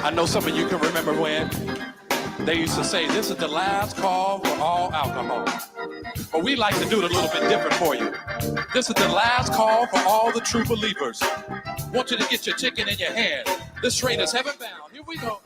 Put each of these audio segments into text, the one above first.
I know some of you can remember when they used to say, this is the last call for all alcohol. But we like to do it a little bit different for you. This is the last call for all the true believers. Want you to get your ticket in your hand. This train is heaven bound. Here we go.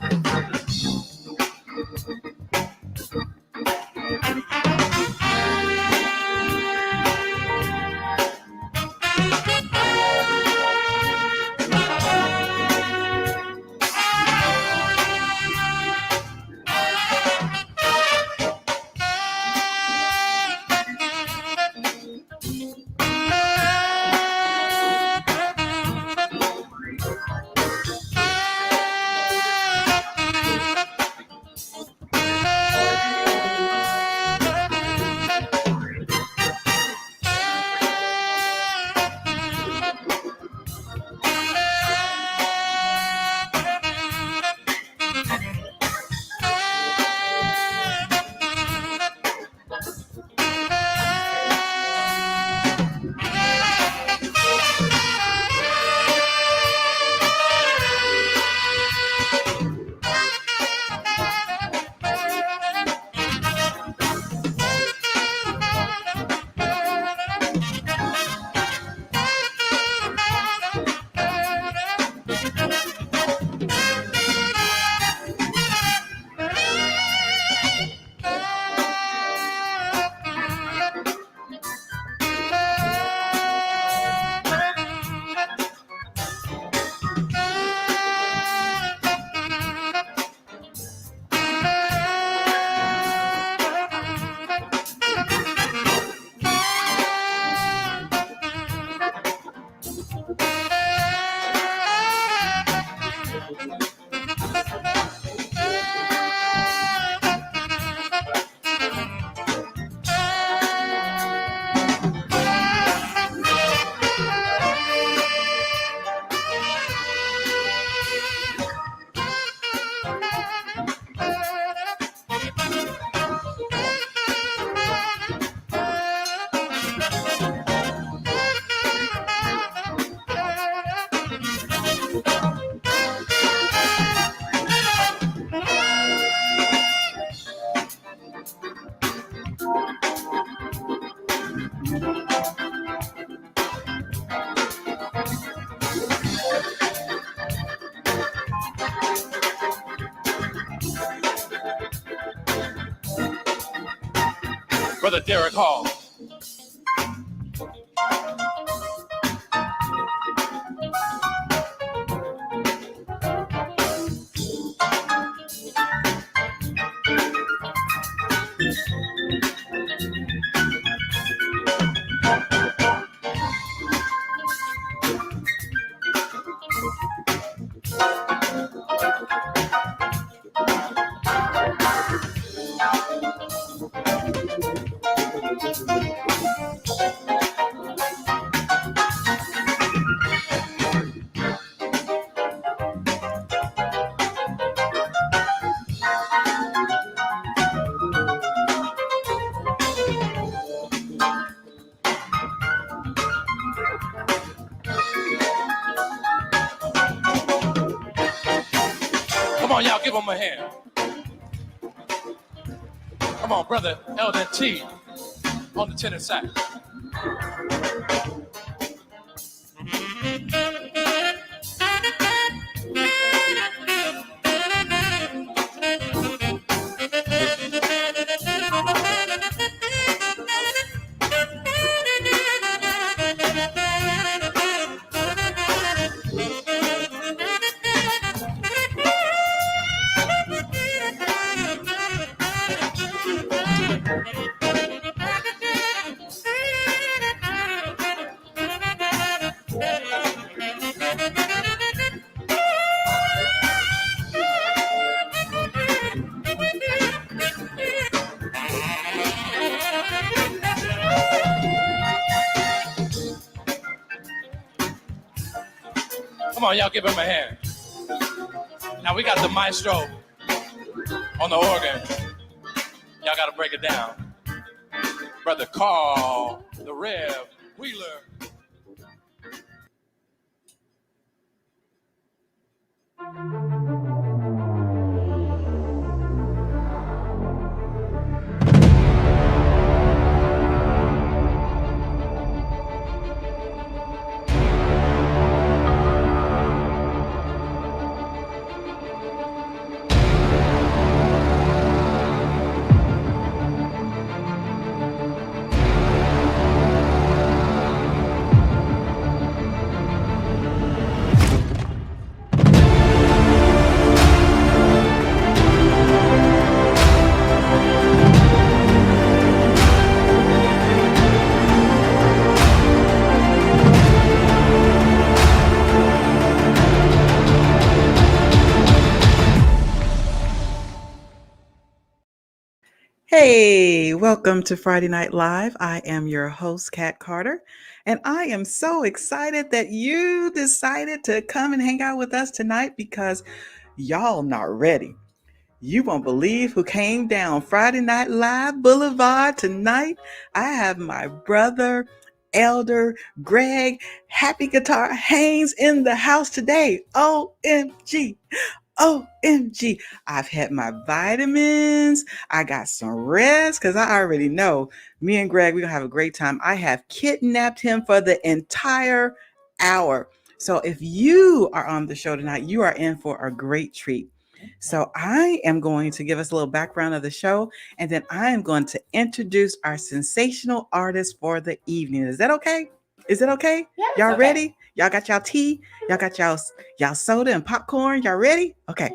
Brother Derek Hall. Come on, y'all, give him a hand. Come on, brother Eldon T on the tenor sax. Come on, y'all give him a hand. Now we got the maestro on the organ. Y'all got to break it down. Brother Carl, the Rev, Wheeler. Hey, welcome to Friday Night Live. I am your host, Kat Carter, and I am so excited that you decided to come and hang out with us tonight because y'all not ready. You won't believe who came down Friday Night Live Boulevard tonight. I have my brother, Elder Gregg, Happy Guitar Haynes in the house today. OMG. OMG, I've had my vitamins. I got some rest because I already know me and Greg, we're going to have a great time. I have kidnapped him for the entire hour. So if you are on the show tonight, you are in for a great treat. So I am going to give us a little background of the show, and then I am going to introduce our sensational artist for the evening. Is that okay? Is it okay? Yeah, Y'all okay. ready? Y'all got y'all tea? Y'all got y'all soda and popcorn? Y'all ready? Okay.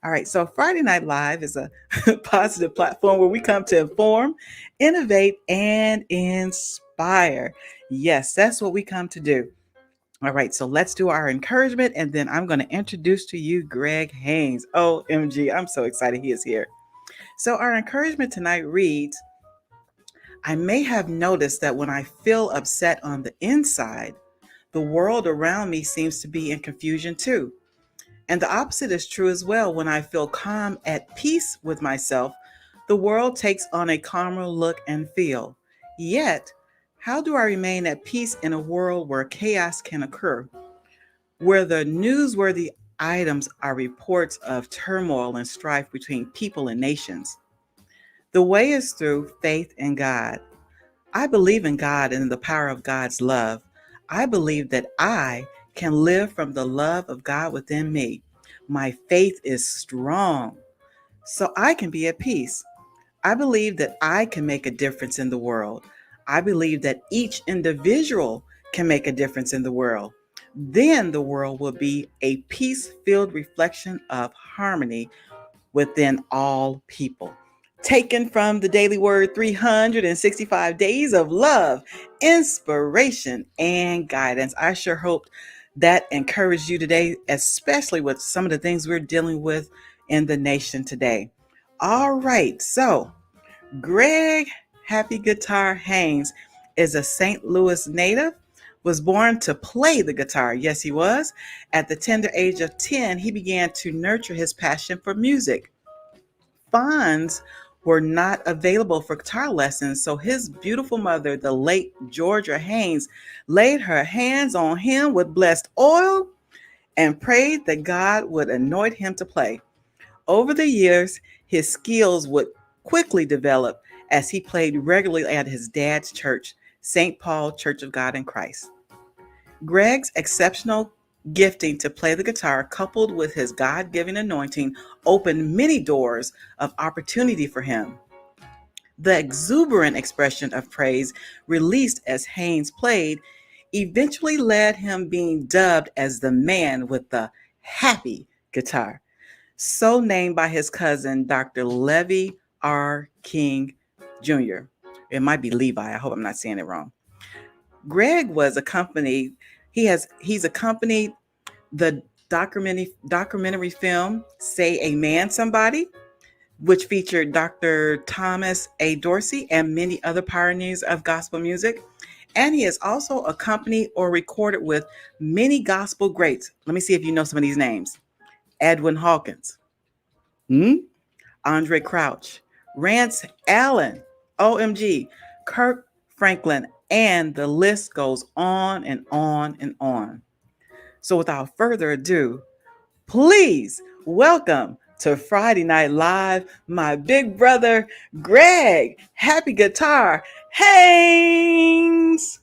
All right. So Friday Night Live is a positive platform where we come to inform, innovate, and inspire. Yes, that's what we come to do. All right, so let's do our encouragement, and then I'm going to introduce to you Gregg Haynes. OMG, I'm so excited he is here. So, our encouragement tonight reads, I may have noticed that when I feel upset on the inside, the world around me seems to be in confusion too. And the opposite is true as well. When I feel calm, at peace with myself, the world takes on a calmer look and feel. Yet, how do I remain at peace in a world where chaos can occur? Where the newsworthy items are reports of turmoil and strife between people and nations. The way is through faith in God. I believe in God and in the power of God's love. I believe that I can live from the love of God within me. My faith is strong, so I can be at peace. I believe that I can make a difference in the world. I believe that each individual can make a difference in the world. Then the world will be a peace filled reflection of harmony within all people. Taken from the Daily Word, 365 Days of Love, Inspiration, and Guidance. I sure hope that encouraged you today, especially with some of the things we're dealing with in the nation today. All right, so Gregg Happy Guitar Haynes is a St. Louis native, was born to play the guitar. Yes, he was. At the tender age of 10, he began to nurture his passion for music. Funds were not available for guitar lessons, so his beautiful mother, the late Georgia Haynes, laid her hands on him with blessed oil and prayed that God would anoint him to play. Over the years, his skills would quickly develop as he played regularly at his dad's church, St. Paul Church of God in Christ. Gregg's exceptional gifting to play the guitar, coupled with his God given anointing, opened many doors of opportunity for him. The exuberant expression of praise released as Haynes played eventually led him being dubbed as the man with the happy guitar, so named by his cousin, Dr. Levy R. King Jr. It might be Levi. I hope I'm not saying it wrong. Gregg was accompanied. He's accompanied the documentary film "Say Amen, Somebody," which featured Dr. Thomas A. Dorsey and many other pioneers of gospel music. And he has also accompanied or recorded with many gospel greats. Let me see if you know some of these names: Edwin Hawkins, Andre Crouch, Rance Allen, OMG, Kirk Franklin, and the list goes on and on and on. So without further ado, please welcome to Friday Night Live, my big brother, Gregg. Happy Guitar Haynes.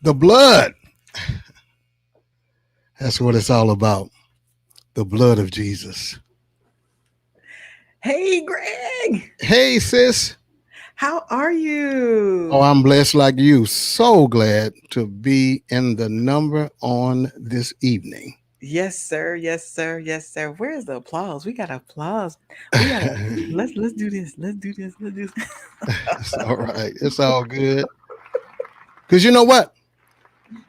The blood. That's what it's all about. The blood of Jesus. Hey, Greg. Hey, sis. How are you? Oh, I'm blessed like you. So glad to be in the number on this evening. Yes, sir. Yes, sir. Yes, sir. Where's the applause? We got applause. We got to let's do this. Let's do this. Let's do this. It's all right. It's all good. Because you know what?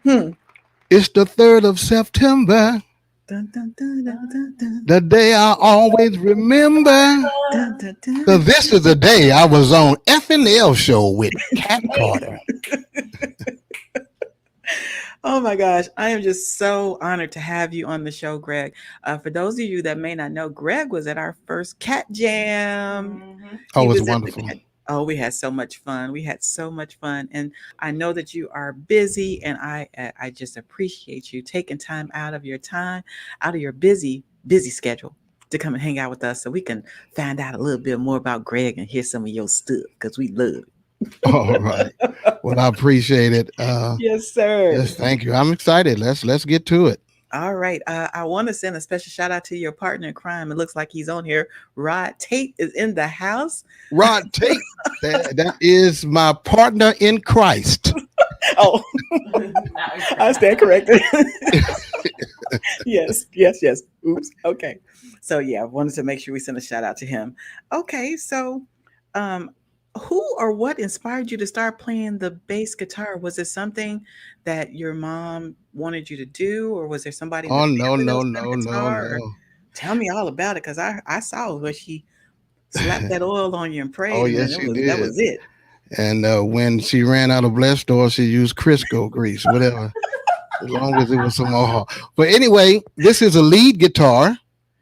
It's the 3rd of September. Dun, dun, dun, dun, dun, dun. The day I always remember. Dun, dun, dun, Because this is the day I was on FNL show with Cat Carter. Oh my gosh, I am just so honored to have you on the show, Greg. For those of you that may not know, Greg was at our first Cat Jam. Oh, He it was at the wonderful. Oh, we had so much fun. We had so much fun, and I know that you are busy, and I just appreciate you taking time, out of your busy schedule to come and hang out with us, so we can find out a little bit more about Greg and hear some of your stuff because we love it. All right. Well, I appreciate it. Yes, sir. Yes, thank you. I'm excited. Let's get to it. All right. I want to send a special shout out to your partner in crime. It looks like he's on here. Rod Tate is in the house. Rod Tate, that is my partner in Christ. Oh, I stand corrected. Yes. Oops. Okay. So yeah, I wanted to make sure we send a shout out to him. Okay. So, who or what inspired you to start playing the bass guitar? Was it something that your mom wanted you to do, or was there somebody in the Oh, no, family that no, was no, playing no, guitar? Or no. tell me all about it, because I saw where she slapped that oil on you and Oh, prayed, yes, and she that did. was it. And when she ran out of blessed oil, she used Crisco grease, whatever, as long as it was some more. But anyway, this is a lead guitar.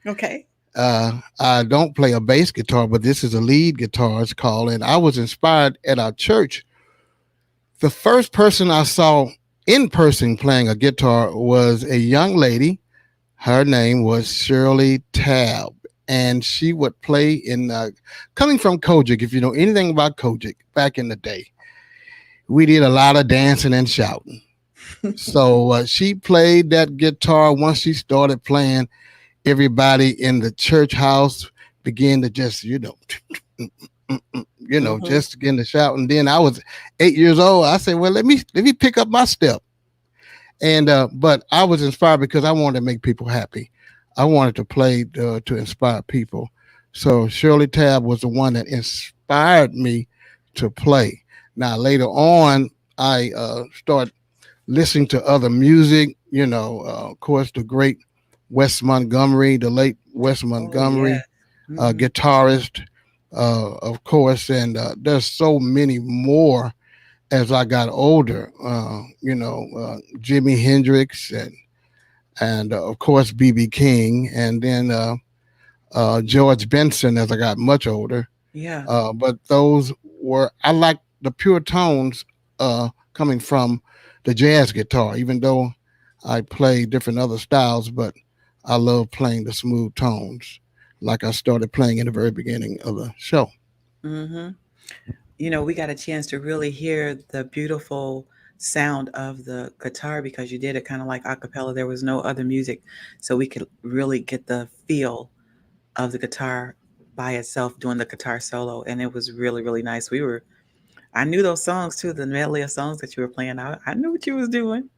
Okay. I don't play a bass guitar, but this is a lead guitar, it's called. And I was inspired at our church. The first person I saw in person playing a guitar was a young lady. Her name was Shirley Tabb. And she would play in, coming from Kojic, if you know anything about Kojic, back in the day, we did a lot of dancing and shouting. So she played that guitar. Once she started playing, everybody in the church house began to just, just begin to shout. And then I was 8 years old. I said, well, let me pick up my step. And but I was inspired because I wanted to make people happy. I wanted to play to inspire people. So Shirley Tabb was the one that inspired me to play. Now later on, I started listening to other music. Of course, the great Wes Montgomery, the late Wes Montgomery, guitarist, of course, and there's so many more as I got older. Jimi Hendrix and of course B.B. King, and then George Benson as I got much older. Yeah. But those were, I like the pure tones, coming from the jazz guitar, even though I play different other styles, but I love playing the smooth tones like I started playing in the very beginning of the show. Hmm. You know, we got a chance to really hear the beautiful sound of the guitar because you did it kind of like a cappella. There was no other music, so we could really get the feel of the guitar by itself doing the guitar solo, and it was really, really nice. I knew those songs too, the medley of songs that you were playing. I knew what you was doing.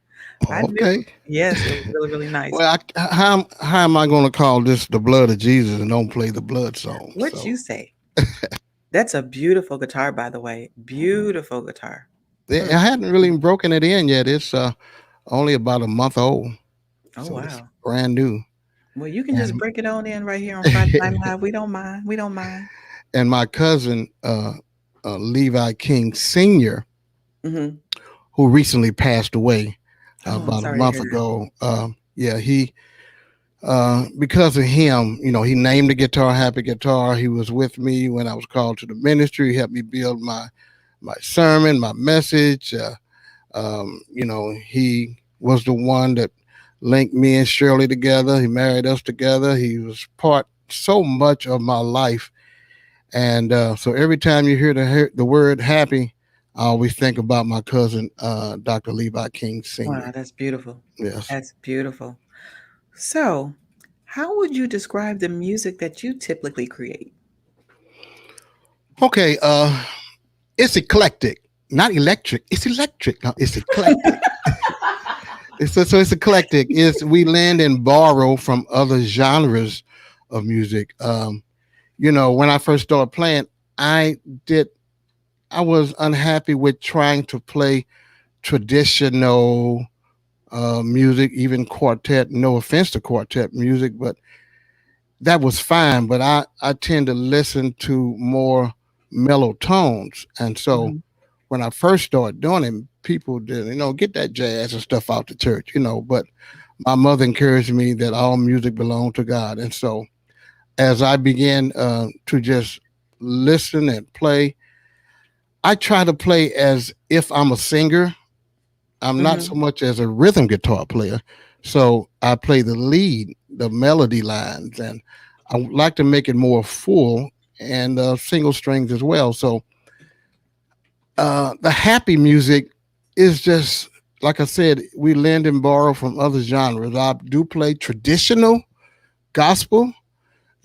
I knew. Okay. Yes, it was really, really nice. Well, how am I going to call this the blood of Jesus and don't play the blood song? What So you say? That's a beautiful guitar, by the way. Beautiful guitar. I Mm. hadn't really broken it in yet. It's only about a month old, Oh so it's wow. brand new. Well, you can just And break it on in right here on Friday Night Live. We don't mind. We don't mind. and my cousin Levi King Sr., Hmm. who recently passed away Oh, I'm about a sorry to month hear that. ago. Yeah, he because of him, he named the guitar Happy Guitar. He was with me when I was called to the ministry. He helped me build my sermon, my message. He was the one that linked me and Shirley together. He married us together. He was part so much of my life. And so every time you hear the word happy, I always think about my cousin, Dr. Levi King Wow, Sr. that's beautiful. Yes. That's beautiful. So, how would you describe the music that you typically create? Okay. It's eclectic, not electric. It's electric. No, it's eclectic. So it's eclectic. It's we lend and borrow from other genres of music. When I first started playing, I did. I was unhappy with trying to play traditional music, even quartet. No offense to quartet music, but that was fine. But I tend to listen to more mellow tones, and so Hmm. when I first started doing it, people did, get that jazz and stuff out the church. But my mother encouraged me that all music belonged to God. And so as I began to just listen and play, I try to play as if I'm a singer. I'm not Hmm. so much as a rhythm guitar player. So I play the lead, the melody lines, and I like to make it more full and single strings as well. So the happy music is just like I said, we lend and borrow from other genres. I do play traditional gospel,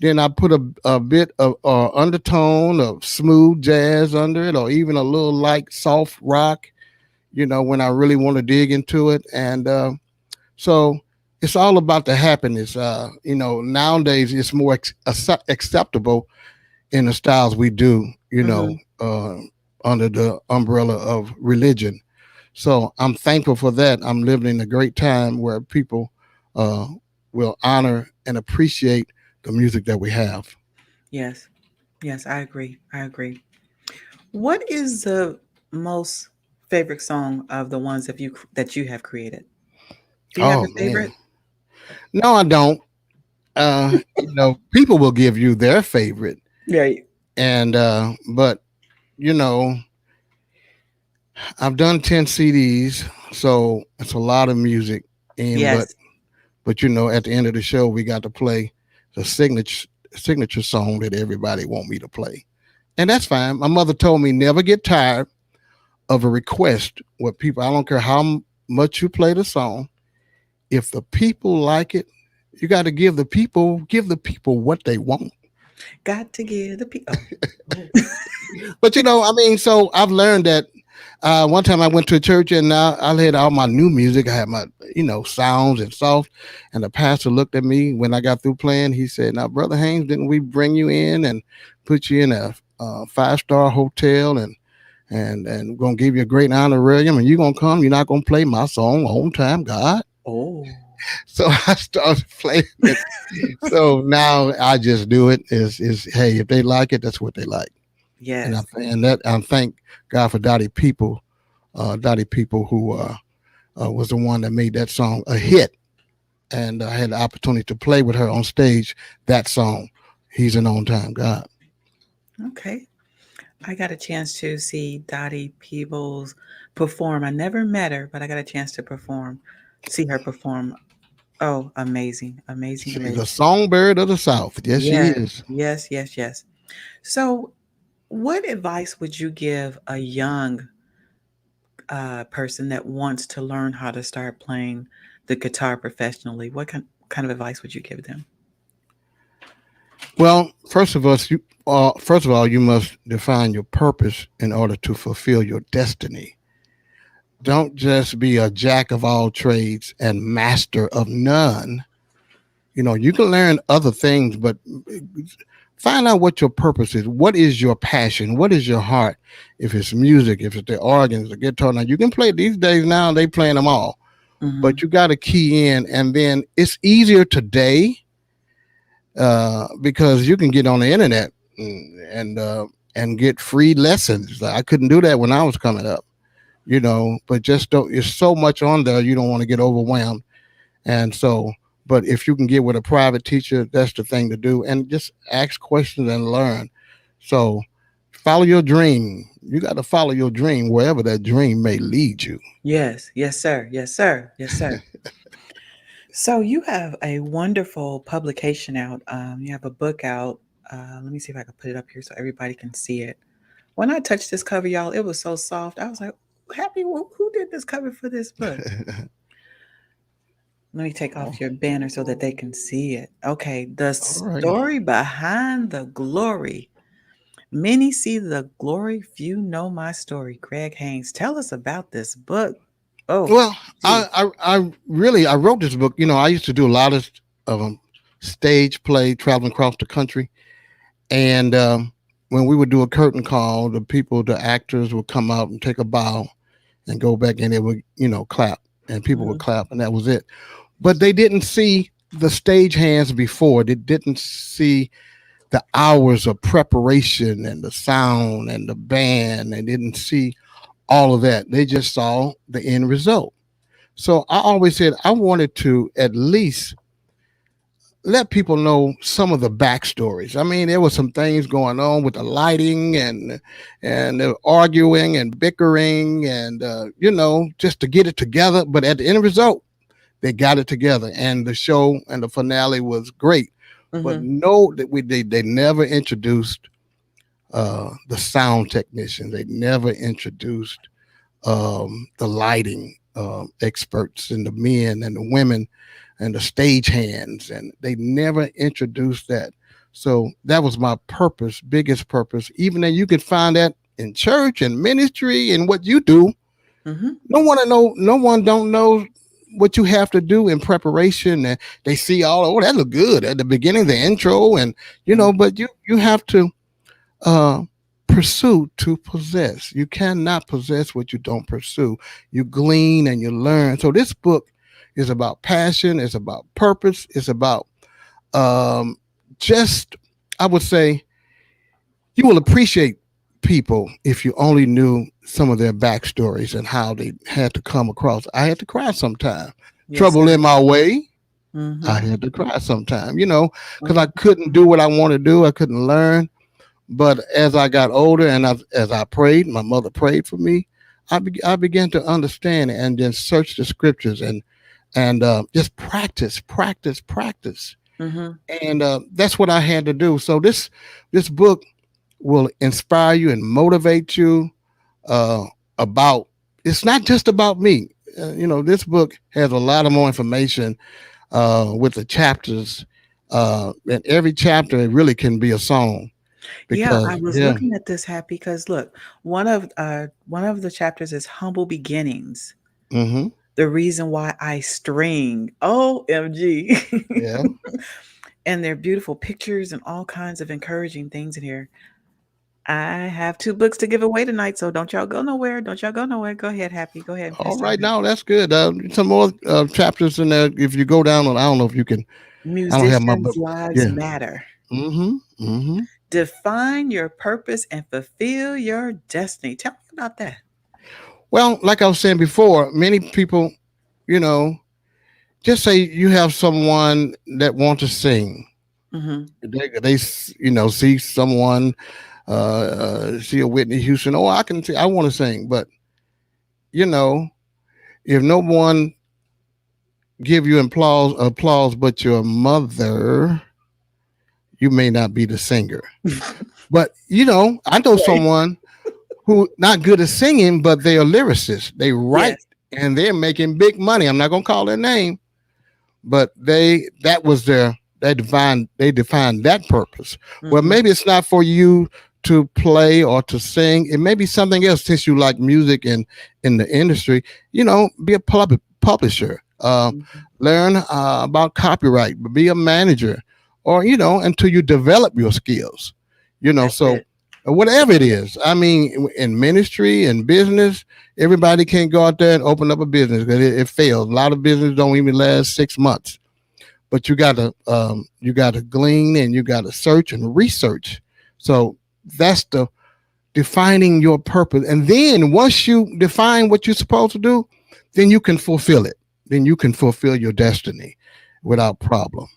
then I put a bit of undertone of smooth jazz under it, or even a little light soft rock. When I really want to dig into it, and so it's all about the happiness. Nowadays it's more acceptable in the styles we do. Hmm. Under the umbrella of religion. So I'm thankful for that. I'm living in a great time where people uh, will honor and appreciate the music that we have. Yes. Yes, I agree. I agree. What is the most favorite song of the ones that you have created? Do you have Oh a favorite? man, no, I don't. People will give you their favorite, Right. and but you know, I've done 10 CDs, so it's a lot of music. And but Yes. but at the end of the show, we got to play the signature song that everybody want me to play. And that's fine. My mother told me never get tired of a request with people. I don't care how much you play the song. If the people like it, you got to give the people what they want. Got to give the people. Oh. But I mean, so I've learned that. One time I went to a church and I had all my new music. I had my, sounds and soft. And the pastor looked at me when I got through playing. He said, "Now, Brother Haynes, didn't we bring you in and put you in a 5-star hotel and gonna give you a great honorarium? And you're gonna come? You're not gonna play my song on time, God?" Oh. So I started playing it. So now I just do it. Is hey, if they like it, that's what they like. And Yes. I thank God for Dottie People, who was the one that made that song a hit, and I had the opportunity to play with her on stage. That song, "He's an On Time God." Okay. I got a chance to see Dottie Peebles perform. I never met her, but I got a chance to perform, see her perform. Oh, amazing, amazing, She's amazing. a songbird of the South. Yes, she Yes, is. yes, yes, yes. So, what advice would you give a young person that wants to learn how to start playing the guitar professionally? What kind of advice would you give them? Well, first of all, you must define your purpose in order to fulfill your destiny. Don't just be a jack of all trades and master of none. You can learn other things, but find out what your purpose is. What is your passion? What is your heart? If it's music, if it's the organs, the guitar. Now you can play these days. Now they playing them all, Mm-hmm. but you got to key in, and then it's easier today because you can get on the internet and get free lessons. I couldn't do that when I was coming up, but just don't. There's so much on there, you don't want to get overwhelmed, and so. But if you can get with a private teacher, that's the thing to do, and just ask questions and learn. So follow your dream. You got to follow your dream wherever that dream may lead you. Yes, yes, sir. Yes, sir. Yes, sir. So you have a wonderful publication out. You have a book out. Let me see if I can put it up here so everybody can see it. When I touched this cover, y'all, it was so soft. I was like, "Happy, who did this cover for this book?" Let me take off Oh, your banner so that they can see it. Okay, the all right. story behind the glory. Many see the glory, few know my story. Gregg Haynes, tell us about this book. Oh, Well, gee. I wrote this book. I used to do a lot of stage play, traveling across the country, and when we would do a curtain call, the actors would come out and take a bow and go back, and they would clap, and people would Mhm, clap, and that was it. But they didn't see the stage hands before. They didn't see the hours of preparation and the sound and the band. They didn't see all of that. They just saw the end result. So I always said I wanted to at least let people know some of the backstories. I mean, there were some things going on with the lighting and the arguing and bickering and just to get it together. But at the end result, they got it together, and the show and the finale was great. But mhm. no, that they never introduced the sound technician. They never introduced the lighting experts and the men and the women and the stage hands, and they never introduced that. So that was my purpose, biggest purpose. Even though you could find that in church and ministry and what you do, Mhm. no one don't know what you have to do in preparation. And they see oh, that look good at the beginning, the intro, and Mm. but you have to uh, pursue to possess. You cannot possess what you don't pursue. You glean and you learn. So this book is about passion. It's about purpose. It's about um, just, I would say, you will appreciate people if you only knew some of their backstories and how they had to come across. I had to cry sometime. Yes, Trouble sir. in my way. I Mhm, had to cry sometime, because I mhm, couldn't do what I want to do. I couldn't learn. But as I got older and as I prayed, my mother prayed for me. I began to understand and then search the scriptures and just practice, practice, practice, mhm. and that's what I had to do. So this book will inspire you and motivate you uh, about. It's not just about me. This book has a lot of more information with the chapters, and every chapter it really can be a song Yeah, because I was yeah. looking at this happy because look, one of the chapters is humble beginnings. Hmm. The reason why I string. OMG. Yeah. And there are beautiful pictures and all kinds of encouraging things in here. I have two books to give away tonight, so don't y'all go nowhere. Don't y'all go nowhere. Go ahead, Happy. Go ahead and All finish right, that. now that's good. Some more chapters in there. If you go down on, I don't know if you can. I don't have my Musicians' book. lives Yeah. matter. Mm-hmm. Mm-hmm. Define your purpose and fulfill your destiny. Tell me about that. Well, like I was saying before, many people, you know, just say you have someone that wants to sing. Mm-hmm. They see someone, see a Whitney Houston. Oh, I can see. I want to sing, but you know, if no one give you applause but your mother, you may not be the singer. But I know Right. someone who not good at singing, but they are lyricists. They write Yes. and they're making big money. I'm not gonna call their name, but that was they defined that purpose. Well, Hmm. maybe it's not for you to play or to sing. It may be something else since you like music and in the industry. Be a publisher. Learn about copyright. Be a manager, or until you develop your skills. That's So it. whatever it is. I mean, in ministry and business, everybody can't go out there and open up a business because it fails. A lot of business don't even last 6 months. But you gotta glean and you gotta search and research. So that's the defining your purpose. And then once you define what you're supposed to do, then you can fulfill it. Then you can fulfill your destiny without problem.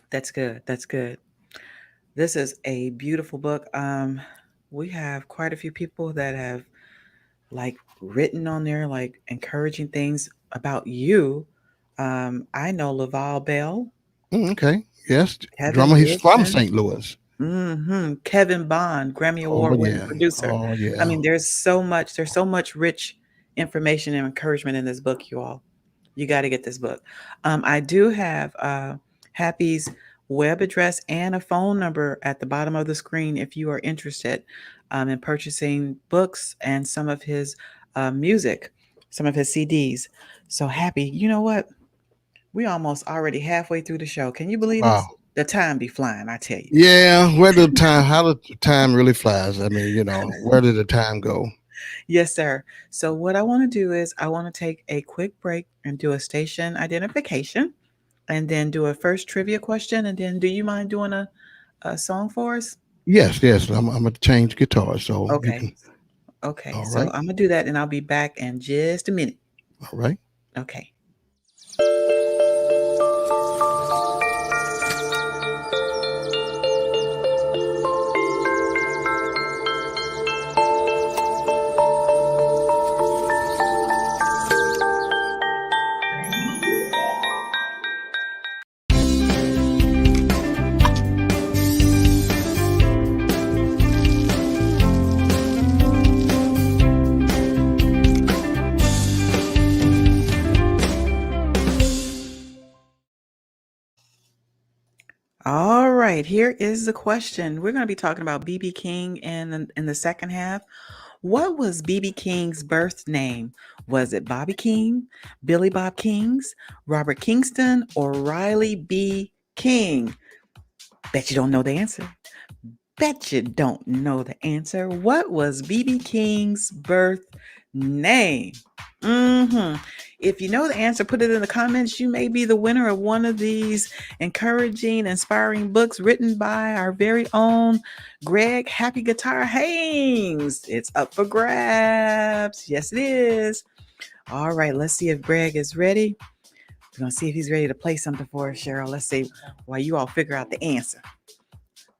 That's good. That's good. This is a beautiful book. We have quite a few people that have like written on there, like encouraging things about you. I know Laval Bell, Okay. Yes. Kevin Drummer, he's from Wilson, St. Louis. Kevin Bond, Grammy Oh Award winning yeah. producer. Oh I yeah. mean, there's so much rich information and encouragement in this book, you all. You got to get this book. I do have Happy's web address and a phone number at the bottom of the screen if you are interested in purchasing books and some of his music, some of his CDs. So Happy, you know what? We almost already halfway through the show. Can you believe this? Wow. The time be flying, I tell you. Yeah, how the time really flies. I mean, where did the time go? Yes, sir. So what I want to do is I want to take a quick break and do a station identification and then do a first trivia question. And then do you mind doing a song for us? Yes, yes. I'm gonna change guitars, so you Okay. can. Okay. All So right, I'm going to do that and I'll be back in just a minute. all right. Okay. All right. Here is the question. We're going to be talking about BB King in the second half. What was BB King's birth name? Was it Bobby King, Billy Bob Kings, Robert Kingston, or Riley B. King? Bet you don't know the answer. Bet you don't know the answer. What was BB King's birth name? If you know the answer, put it in the comments. You may be the winner of one of these encouraging, inspiring books written by our very own Gregg Happy Guitar Haynes. It's up for grabs. Yes, it is. All right, let's see if Gregg is ready. We're going to see if he's ready to play something for us, Cheryl. Let's see while you all figure out the answer.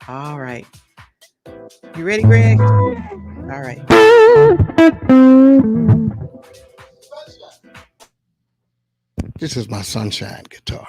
All right. You ready, Gregg? All right. This is my sunshine guitar.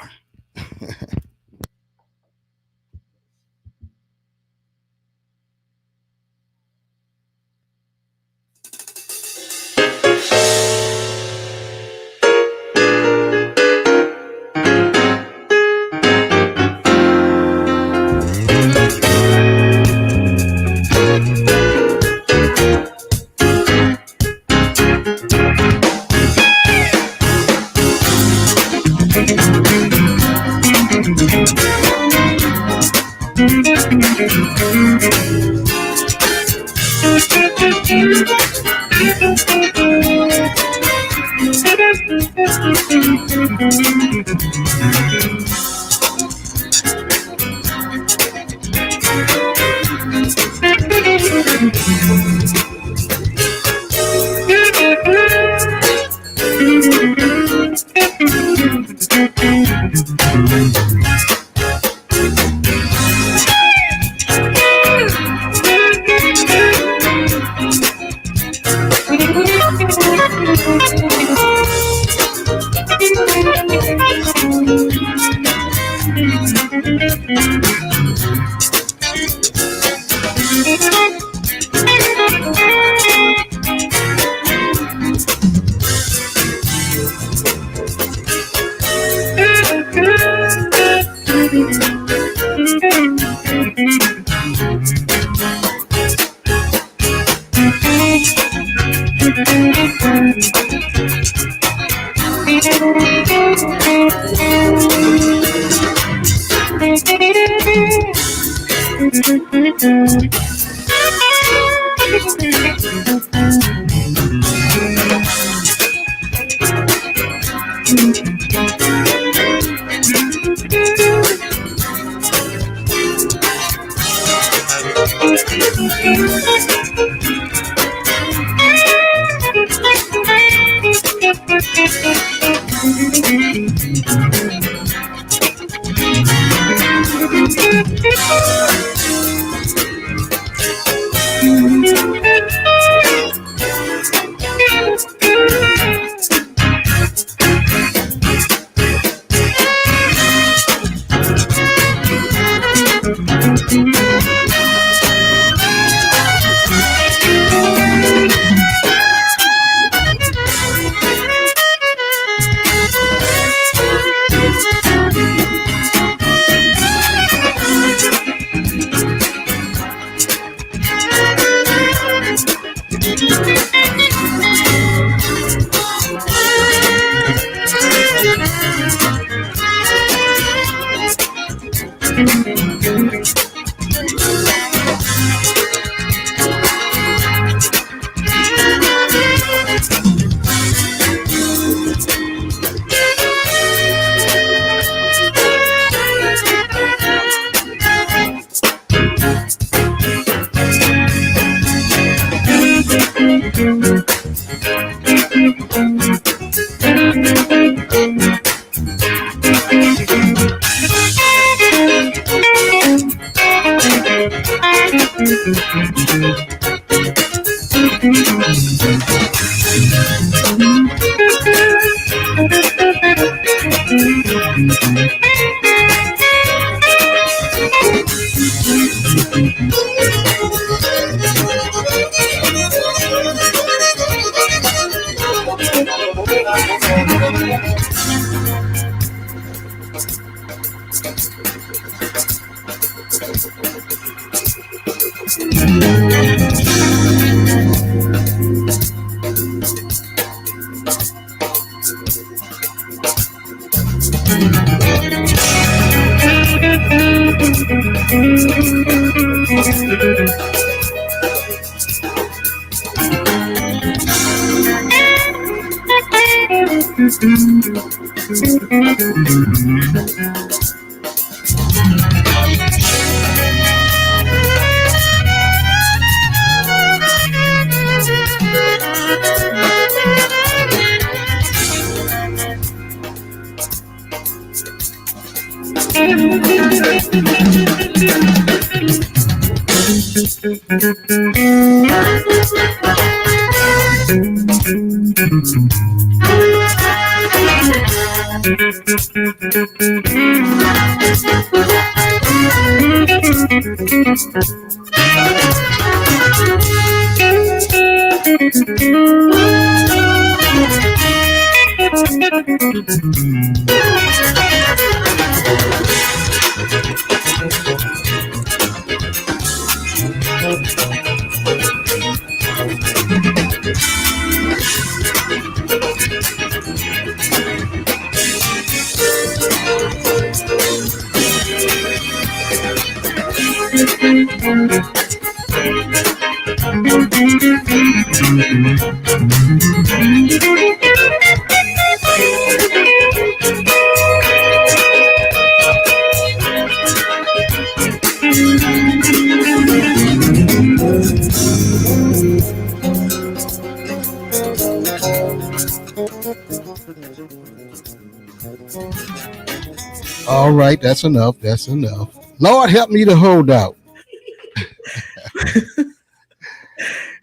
All right, that's enough. That's enough. Lord, help me to hold out.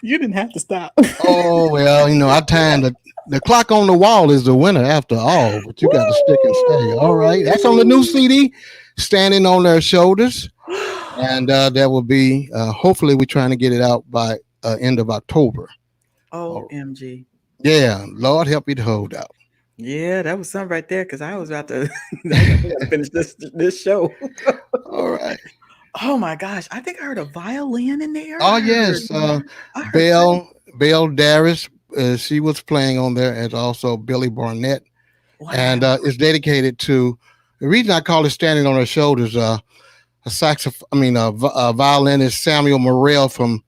You didn't have to stop. Oh well, our time the clock on the wall is the winner after all, but you got to stick and stay. All right, that's on the new CD, Standing on Their Shoulders, and that will be hopefully we're trying to get it out by end of October. OMG. Yeah, Lord help you to hold out. Yeah, that was something right there because I was about to, I gotta finish this show. All right. Oh my gosh, I think I heard a violin in there. Oh yes, Belle Darius. She was playing on there, as also Billy Barnett and Wow. it's dedicated to the reason I call it "Standing on Her Shoulders." A saxophone, a violinist Samuel Morrell from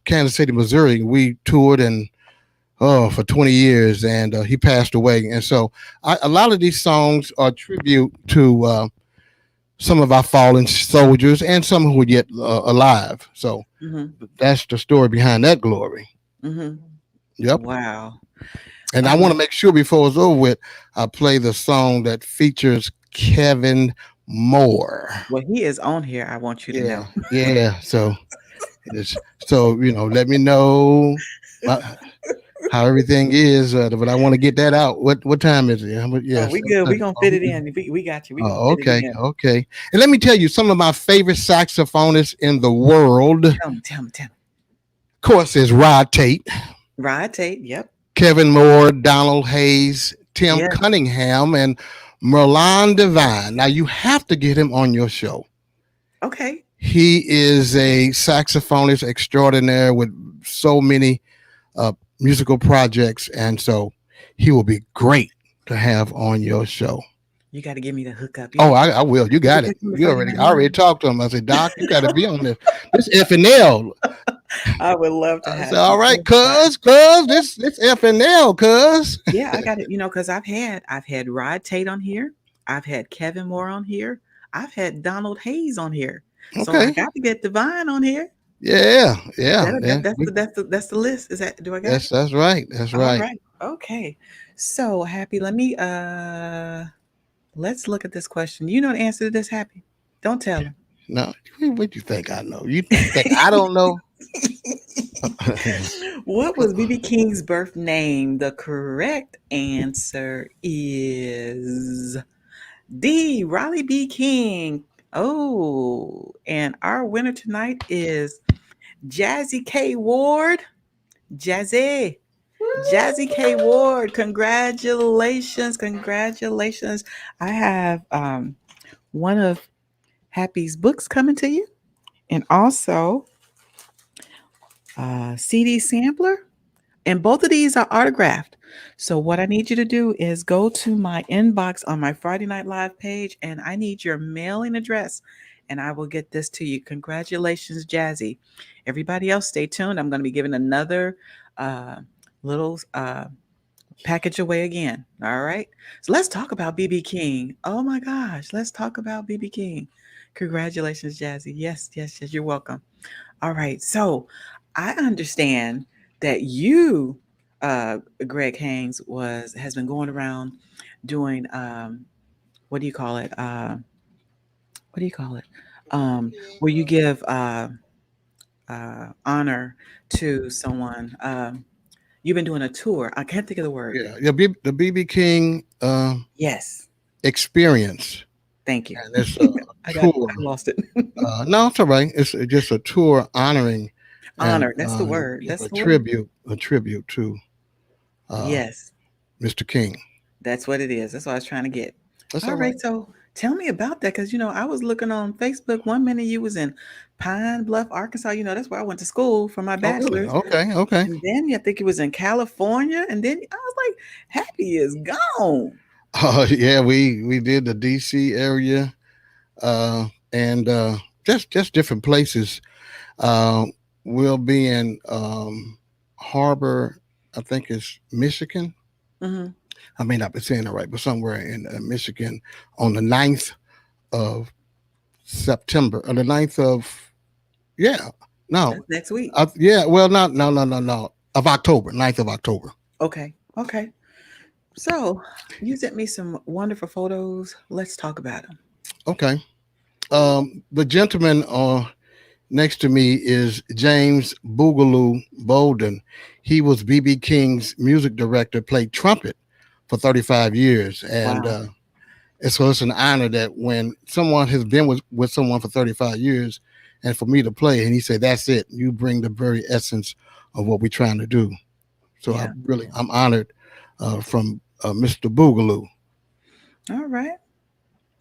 Kansas City, Missouri. We toured and for 20 years, and he passed away. And so a lot of these songs are tribute to some of our fallen soldiers and some who are yet alive. So Mm-hmm. that's the story behind that glory. Mm-hmm. Yep. Wow. And I want to Um, make sure before it's over with, I play the song that features Kevin Moore. well, he is on here. I want you to know. Yeah, yeah. So let me know uh, how everything is. But I want to get that out. What time is it? Oh, Yeah, we good. We 7:30. gonna Oh, fit we it good. in. We got you. We gonna Oh, fit it okay, in. okay. And let me tell you, some of my favorite saxophonists in the world, of Tell me. Tell me. Tell me. course, is Rod Tate, Rod Tate. Yep. Kevin Moore, Donald Hayes, Tim Yeah. Cunningham, and Merlon Devine. Now you have to get him on your show. Okay. He is a saxophonist extraordinaire with so many musical projects, and so he will be great to have on your show. You got to give me the hookup. Oh, I will. You You got it. take me to You Friday already. Night I already Live. talked to him. I said, Doc, you got to be on this. This FNL. I would love to I have said, all you. right, Oh, God. this FNL, cuz. Yeah, I got it. Because I've had Rod Tate on here. I've had Kevin Moore on here. I've had Donald Hayes on here. So I Okay. got to get Divine on here. Yeah, yeah, That, yeah. that, that's the that's the list. Is that do I got it? That's right. That's All right. right. Okay. So Happy, let me let's look at this question. You know the answer to this, Happy? Don't tell him. No, what you think I know? You think I don't know? What was BB King's birth name? The correct answer is D. Riley B. King. Oh, and our winner tonight is Jazzy K. Ward. Jazzy. Jazzy K. Ward. Congratulations. Congratulations. I have one of Happy's books coming to you, and also a CD sampler. And both of these are autographed. So what I need you to do is go to my inbox on my Friday Night Live page, and I need your mailing address, and I will get this to you. Congratulations, Jazzy. Everybody else, stay tuned. I'm going to be giving another uh, little package away again. All right. So let's talk about BB King. Oh my gosh. Let's talk about BB King. Congratulations, Jazzy. Yes, yes, yes. You're welcome. All right. So I understand that you, Greg Haynes, has been going around doing what do you call it? What do you call it? Where you give honor to someone. You've been doing a tour. I can't think of the word. Yeah, the BB King Yes. experience, Thank you. and it's a I tour. lost it. No, it's all right. It's just a tour honoring and Honor. That's the word. That's a the word. tribute to uh, Yes. Mr. King. That's what it is. That's what I was trying to get. That's All all right. right. So tell me about that. Because, I was looking on Facebook. One minute you was in Pine Bluff, Arkansas. That's where I went to school for my Oh, really? bachelor's. Okay, okay. And then I think it was in California. And then I was like, Happy is gone. Yeah, we did the DC area, and just different places. Uh, we'll be in Harbor, I think it's Michigan. Hmm. I may not be saying it right, but somewhere in Michigan on the 9th of September, or the 9th of, yeah, no, That's next week. yeah, well, not, no, of October, 9th of October. Okay. Okay. So you sent me some wonderful photos. Let's talk about them. Okay. The gentleman next to me is James Boogaloo Bolden. He was BB King's music director, played trumpet for 35 years. And Wow. so it's an honor that when someone has been with someone for 35 years and for me to play, and he said, that's it. You bring the very essence of what we're trying to do. So Yeah. I'm honored from Mr. Boogaloo. All right.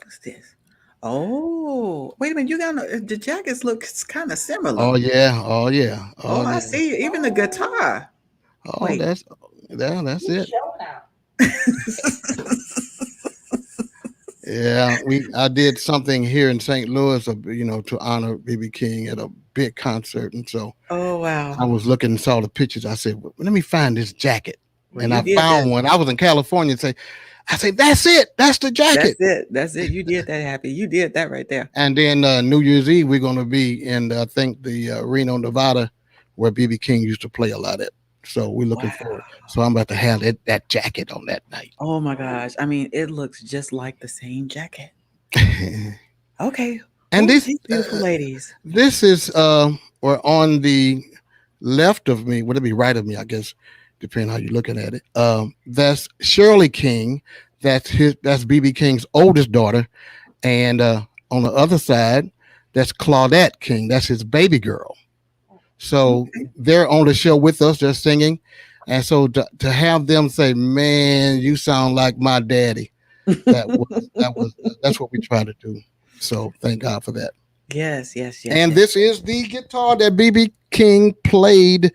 What's this? Oh, wait a minute. You got the jackets looks kind of similar. Oh, yeah. Oh, yeah. Oh, Oh, I yeah. see. Even the guitar. Oh, Wait. that's it. Yeah, I did something here in St. Louis, to honor BB King at a big concert, and so Oh I wow. was looking and saw the pictures. I said, well, "Let me find this jacket," Well, and you I did that. found one. I was in California. I said, "That's it. That's the That's jacket." it. That's it. You did that, Happy. You did that right there. And then New Year's Eve, we're going to be in, I think, the Reno, Nevada, where BB King used to play a lot at. So we're looking forward. Wow. So I'm about to have that jacket on that night. Oh my gosh. I mean, it looks just like the same jacket. Okay. And Who are this these beautiful ladies? this is or on the left of me, would it be right of me, I guess, depending how you're looking at it. That's Shirley King. That's BB King's oldest daughter. And on the other side, that's Claudette King. That's his baby girl. So Okay. they're on the show with us, they're singing. And so to have them say, "Man, you sound like my daddy," that's what we try to do. So thank God for that. Yes, yes, yes, And yes. this is the guitar that BB King played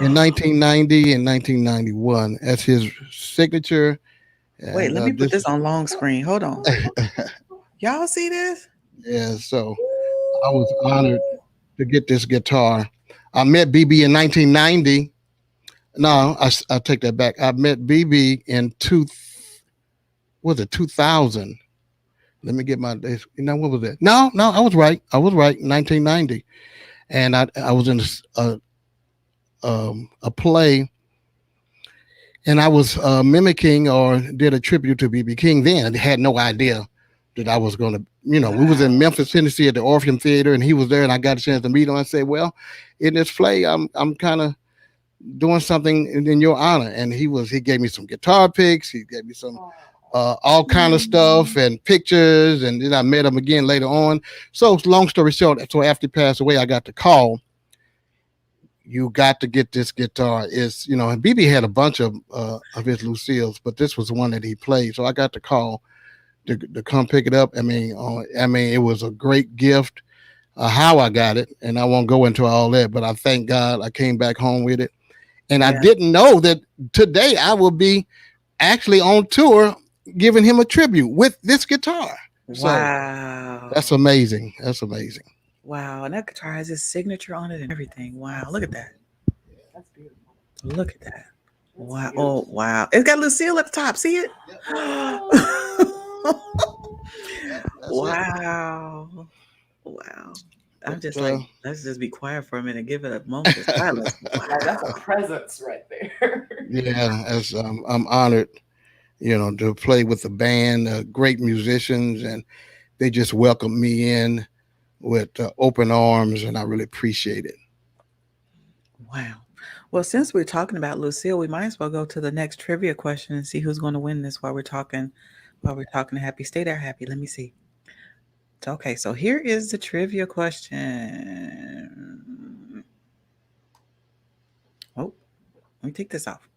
in 1990 and 1991 as his signature. Wait, And let me put this this on long screen. Hold on. Y'all see this? yeah, so I was honored to get this guitar. I met BB in 1990. No, I take that back. I met BB in was it 2000? Let me get my days. What was that? No, I was right. 1990, and I was in a play, and I was mimicking or did a tribute to BB King. Then I had no idea that I was going to. We was in Wow. Memphis, Tennessee, at the Orpheum Theater, and he was there, and I got a chance to meet him. I said, "Well, in this play, I'm kind of doing something in your honor," and he gave me some guitar picks. He gave me some all kind of stuff and pictures, and then I met him again later on. So long story short, so after he passed away, I got the call. You got to get this guitar. And BB had a bunch of his Lucille's, but this was the one that he played. So I got the call to come pick it up. It was a great gift. How I got it, and I won't go into all that, but I thank God I came back home with it. And I Yeah. didn't know that today I will be actually on tour giving him a tribute with this guitar. So Wow. that's amazing. That's amazing. Wow. And that guitar has his signature on it and everything. Wow. Look at that. That's beautiful. Look at that. That's Wow. beautiful. Oh, wow. It's got Lucille at the top. See it? That's Wow. Wow. I'm But, just like, let's just be quiet for a minute and give it a moment of silence. Like, that's a Wow. presence right there. yeah, as I'm honored, to play with the band, great musicians, and they just welcomed me in with open arms, and I really appreciate it. Wow. Well, since we're talking about Lucille, we might as well go to the next trivia question and see who's going to win this while we're talking. While we're talking to Happy. Stay there, Happy. Let me see. Okay, so here is the trivia question. Oh, let me take this off.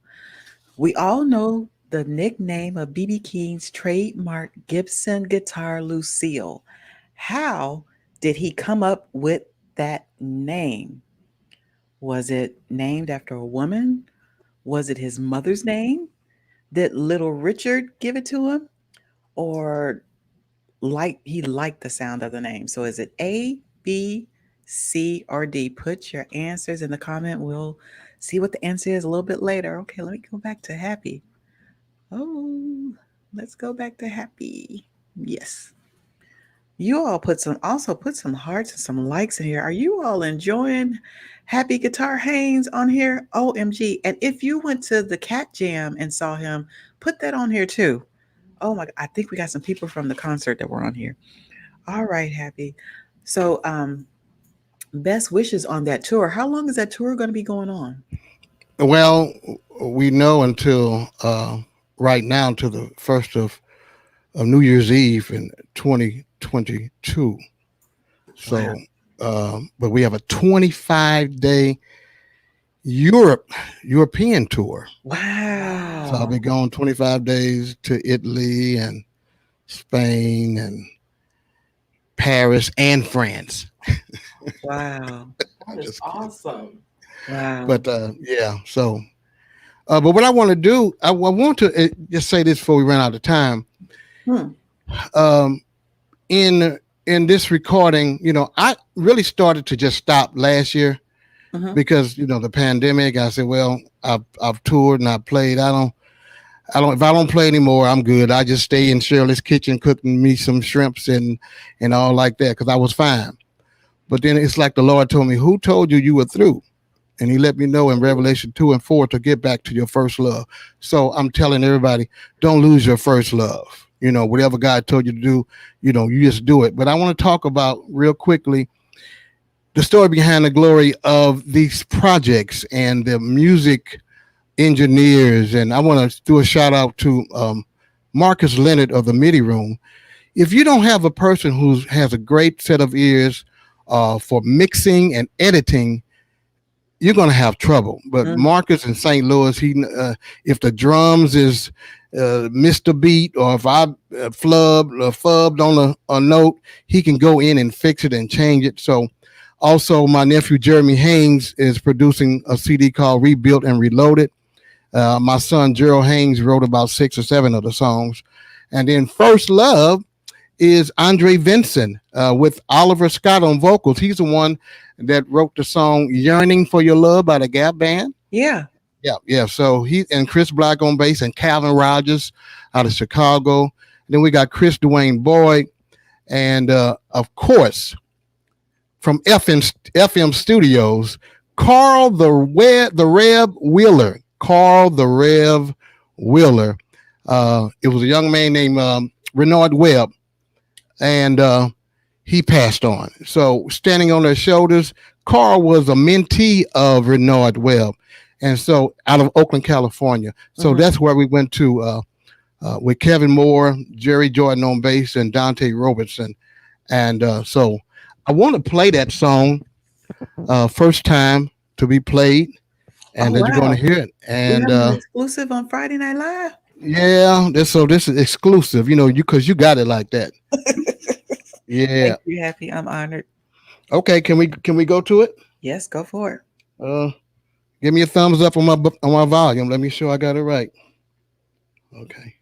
We all know the nickname of BB King's trademark Gibson guitar, Lucille. How did he come up with that name? Was it named after a woman? Was it his mother's name? Did little Richard give it to him? Or he liked the sound of the name? So is it A, B, C, or D? Put your answers in the comment. We'll see what the answer is a little bit later. Okay, let me go back to Happy. Oh, let's go back to Happy. Yes. You all put some hearts and some likes in here. Are you all enjoying Happy Guitar Haynes on here? OMG. And if you went to the Cat Jam and saw him, put that on here too. Oh my, I think we got some people from the concert that were on here. All right, Happy. So best wishes on that tour. How long is that tour going to be going on? Well, we know until right now, to the first of New Year's Eve in 2022. So, Wow. but we have a 25-day European tour. So I'll Wow. be going 25 days to Italy and Spain and Paris and France. Wow. That is awesome. Wow. But yeah, so but what I want to do, I want to just say this before we run out of time. Hmm. um, in this recording, I really started to just stop last year Mhm. because the pandemic. I said, well, I've toured and I've played. I don't if I don't play anymore, I'm good. I just stay in Shirley's kitchen cooking me some shrimps and all like that because I was fine. But then it's like the Lord told me, "Who told you you were through?" And He let me know in Revelation 2 and 4 to get back to your first love. So I'm telling everybody, don't lose your first love. Whatever God told you to do, you just do it. But I want to talk about real quickly the story behind the glory of these projects and the music engineers. And I want to do a shout out to Marcus Leonard of the MIDI Room. If you don't have a person who has a great set of ears for mixing and editing, you're going to have trouble. But Mm. Marcus in St. Louis, if the drums is missed a beat, or if I fubbed on a note, he can go in and fix it and change it. So also my nephew Jeremy Haynes is producing a CD called Rebuilt and Reloaded. My son Gerald Haynes wrote about 6 or 7 of the songs. And then First Love is Andre Vincent with Oliver Scott on vocals. He's the one that wrote the song Yearning for Your Love by the Gap Band. Yeah. Yeah. So he and Chris Black on bass and Calvin Rogers out of Chicago. And then we got Chris Dwayne Boyd. And of course, from FM Studios, Carl the Rev Wheeler. Carl the Rev Wheeler. It was a young man named Renard Webb, and he passed on. So standing on their shoulders, Carl was a mentee of Renard Webb, and so out of Oakland, California. So that's where we went to with Kevin Moore, Jerry Jordan on bass, and Dante Robertson. And so I want to play that song first time to be played. And Oh, you're going wow. to hear it. And We have an exclusive on Friday Night Live. yeah, this is exclusive, because you got it like that. Yeah. Thank you, Happy. I'm honored. Okay, can we go to it? Yes, go for it. Give me a thumbs up on my volume. Let me show I got it right. Okay.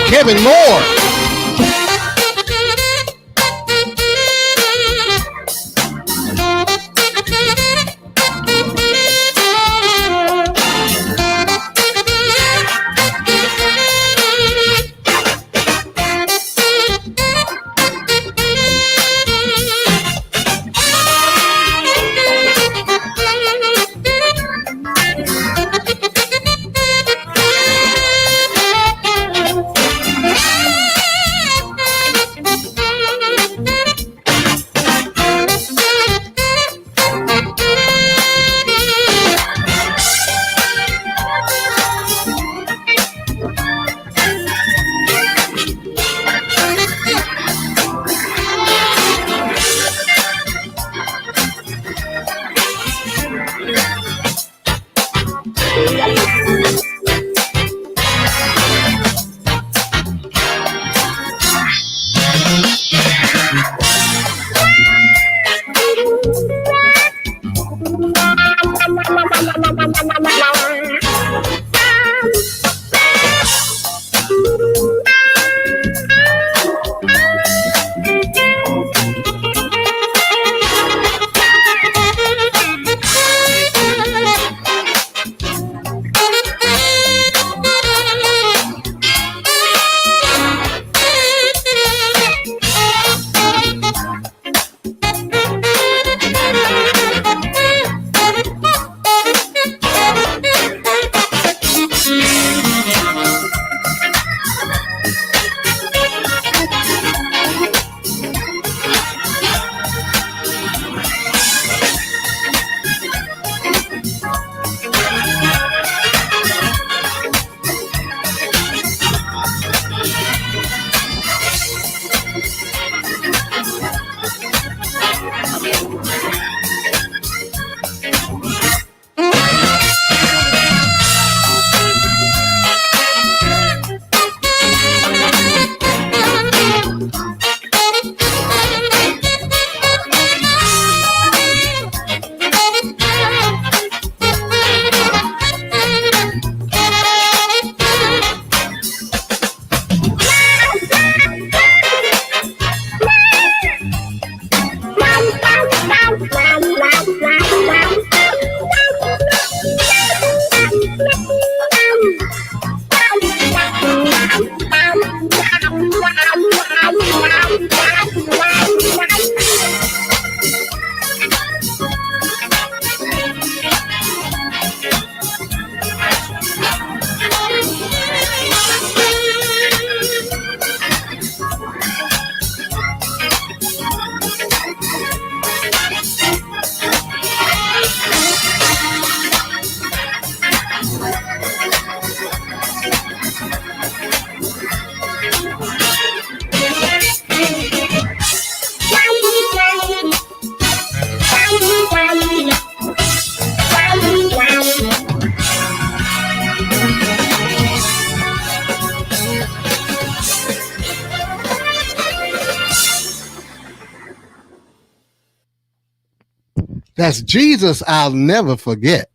Kevin Moore. That's Jesus. I'll never forget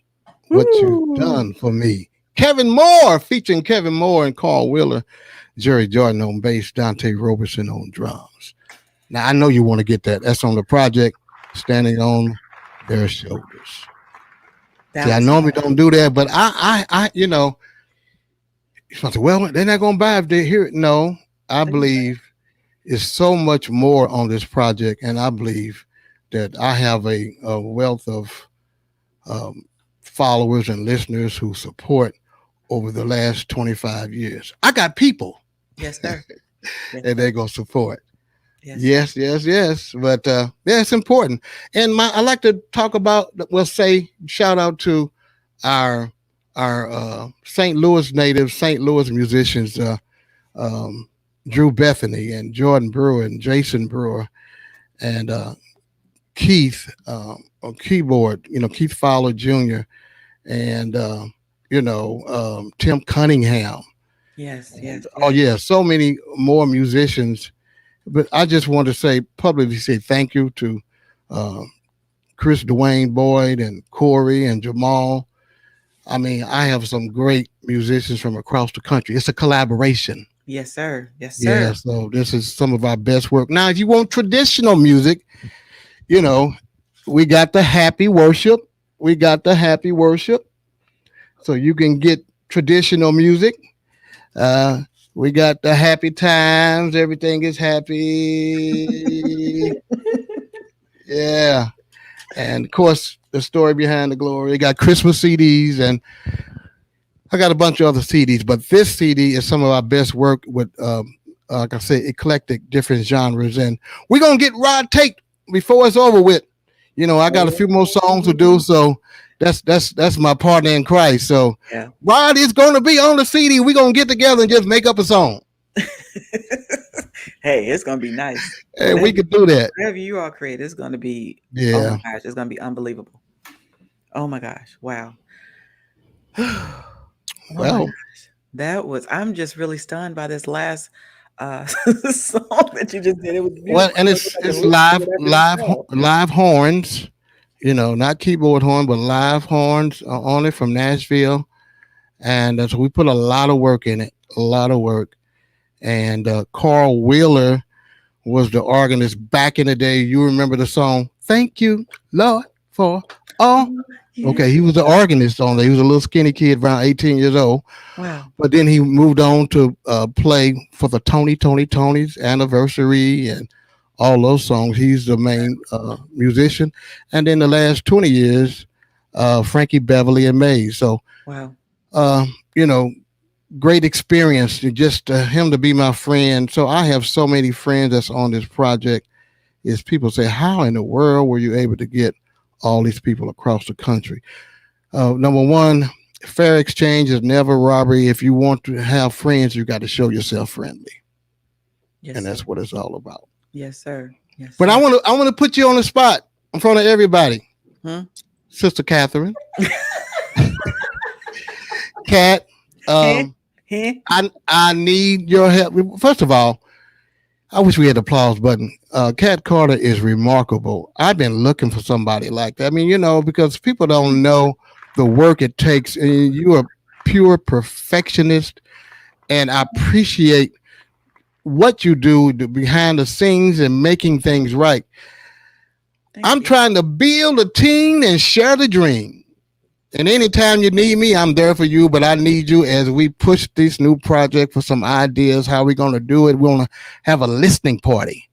what you've done for me. Kevin Moore, featuring Kevin Moore and Carl Wheeler, Jerry Jordan on bass, Dante Roberson on drums. Now, I know you want to get that. That's on the project, Standing on Their Shoulders. See, I normally don't do that, but I you know, well, they're not going to buy if they hear it. No, I believe it's so much more on this project, and I believe that I have a wealth of followers and listeners who support over the last 25 years. I got people. Yes, sir. Yes, and they're going to support. Yes. Yes. But yeah, it's important. And I like to talk about, shout out to our St. Louis native, St. Louis musicians, Drew Bethany and Jordan Brewer and Jason Brewer and Keith on keyboard, Keith Fowler Jr. and Tim Cunningham. Yes. Oh yeah, so many more musicians. But I just want to publicly say thank you to Chris Dwayne Boyd and Corey and Jamal. I mean, I have some great musicians from across the country. It's a collaboration. Yes, sir. Yes, sir. Yeah, so this is some of our best work. Now, if you want traditional music, we got the happy worship. So you can get traditional music. We got the happy times. Everything is happy. Yeah. And of course, the story behind the glory. We got Christmas CDs, and I got a bunch of other CDs, but this CD is some of our best work with, like I say, eclectic, different genres. And we're going to get Rod Tate before it's over with. I got a few more songs to do, so that's my partner in Christ. So yeah. Rod is going to be on the CD. We're going to get together and just make up a song. Hey, it's going to be nice. Hey, we could do that. Whatever you all create, it's going to be, yeah. Oh my gosh, it's going to be unbelievable. Oh my gosh. Wow. Well, I'm just really stunned by this last song that you just did. It was beautiful. Well, and it's live horns, not keyboard horn, but live horns on it from Nashville. And so we put a lot of work in it, And Carl Wheeler was the organist back in the day. You remember the song, Thank You, Lord, for all. Yeah. Okay, he was the organist on there. He was a little skinny kid, around 18 years old. Wow. But then he moved on to play for the Tony's anniversary and all those songs. He's the main musician. And then the last 20 years, Frankie Beverly and Mays. So, wow. Great experience. Just him to be my friend. So I have so many friends that's on this project. Is people say, how in the world were you able to get all these people across the country? Number one, fair exchange is never robbery. If you want to have friends, you got to show yourself friendly. Yes, and that's what it's all about. Yes, sir. Yes. But I want to put you on the spot in front of everybody. Sister Catherine. Kat, I need your help. First of all, I wish we had the applause button. Kat Carter is remarkable. I've been looking for somebody like that. I mean, because people don't know the work it takes. And you're a pure perfectionist, and I appreciate what you do behind the scenes and making things right. I'm trying to build a team and share the dream. And anytime you need me, I'm there for you. But I need you as we push this new project for some ideas. How we're gonna do it? We're gonna have a listening party.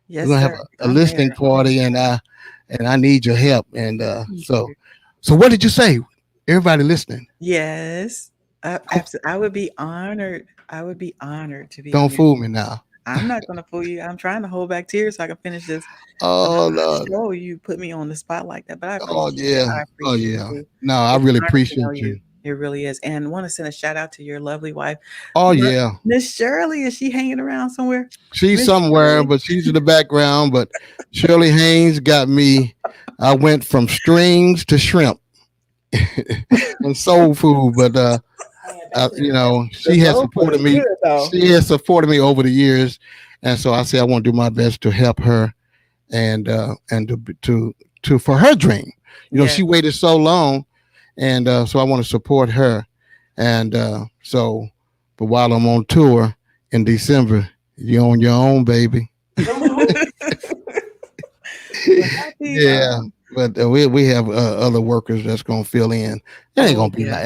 We're Yes, gonna have sir. a listening party, and I need your help. And Thank so, you. so what did you say? Everybody listening, Yes. Absolutely. I would be honored. I would be honored to be on don't your. fool me now. I'm not gonna fool you. I'm trying to hold back tears so I can finish this Oh Lord. show. You put me on the spot like that, but I Oh appreciate it. yeah. I Oh appreciate yeah. you. No, I It's an really honor to know appreciate you. you. It really is. And want to send a shout out to your lovely wife, Oh yeah. Miss Shirley. Is she hanging around somewhere? She's Miss somewhere, Shirley. but she's in the background. But Shirley Haynes got me. I went from strings to shrimp and soul food. But The she has soul food supported is me. good though. She has supported me over the years, and so I say I want to do my best to help her and to for her dream. Yeah. She waited so long, and so I want to support her. And but while I'm on tour in December, you're on your own, baby. Well, happy, Yeah, but we have other workers that's gonna fill in. yeah. It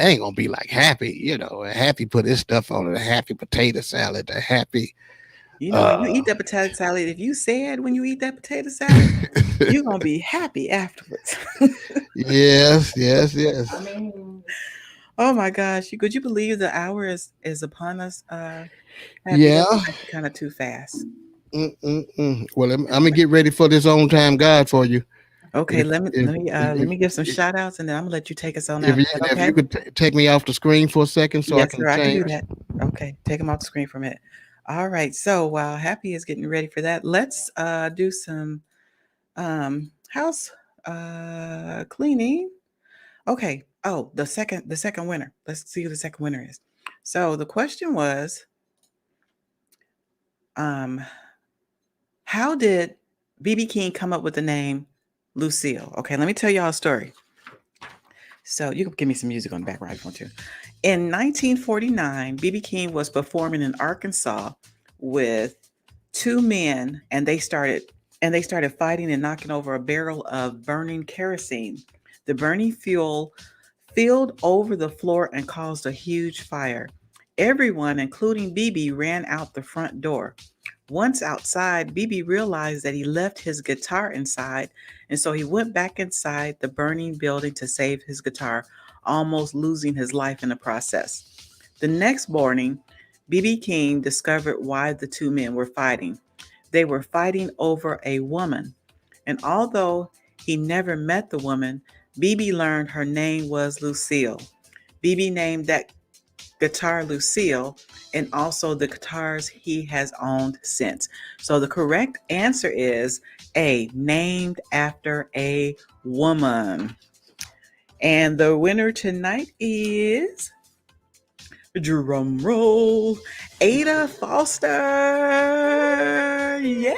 ain't gonna be like Happy. Happy put his stuff on it. A Happy potato salad. A Happy. When you eat that potato salad, if you said when you eat that potato salad, you're gonna be happy afterwards. Yes, yes, yes. I mean, Oh my gosh. Could you believe the hour is upon us? Happy, Yeah. that was actually kind of too fast. Well, I'm gonna get ready for this on time guide for you. Okay, If let me if let me give some if, shout outs and then I'm gonna let you take us on if out. you, Is that if okay? you could take me off the screen for a second so I Yes, can sir. I can do change. that. Okay, take them off the screen for a minute. All right. So while Happy is getting ready for that, let's do some house cleaning. Okay. Oh, the second winner. Let's see who the second winner is. So the question was, um, how did BB King come up with the name Lucille? Okay, let me tell y'all a story. So you can give me some music on the background if you want to. In 1949, BB King was performing in Arkansas with two men, and they started fighting and knocking over a barrel of burning kerosene. The burning fuel filled over the floor and caused a huge fire. Everyone, including BB, ran out the front door. Once outside, BB realized that he left his guitar inside, and so he went back inside the burning building to save his guitar, almost losing his life in the process. The next morning, BB King discovered why the two men were fighting. They were fighting over a woman, and although he never met the woman, BB learned her name was Lucille. BB named that guitar Lucille, and also the guitars he has owned since. So the correct answer is A, named after a woman. And the winner tonight is, drum roll, Ada Foster. Yay!